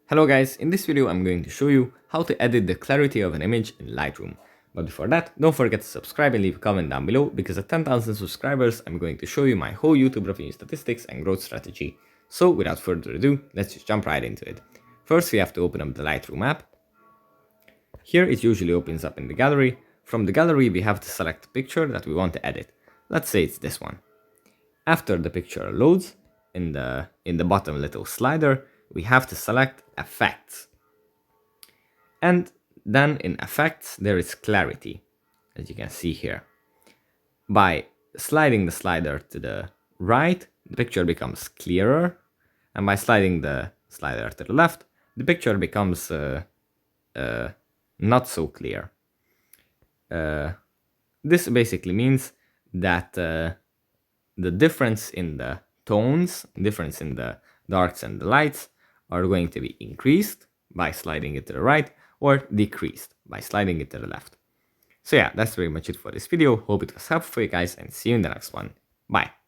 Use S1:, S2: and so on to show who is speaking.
S1: Hello guys, in this video I'm going to show you how to edit the clarity of an image in Lightroom. But before that, don't forget to subscribe and leave a comment down below, because at 10,000 subscribers I'm going to show you my whole YouTube revenue statistics and growth strategy. So without further ado, let's just jump right into it. First we have to open up the Lightroom app. Here it usually opens up in the gallery. From the gallery we have to select the picture that we want to edit. Let's say it's this one. After the picture loads, in the bottom little slider, we have to select Effects. And then in Effects, there is Clarity, as you can see here. By sliding the slider to the right, the picture becomes clearer. And by sliding the slider to the left, the picture becomes not so clear. This basically means that the difference in the tones, difference in the darks and the lights are going to be increased by sliding it to the right, or decreased by sliding it to the left. So yeah, that's pretty much it for this video. Hope it was helpful for you guys, and see you in the next one. Bye.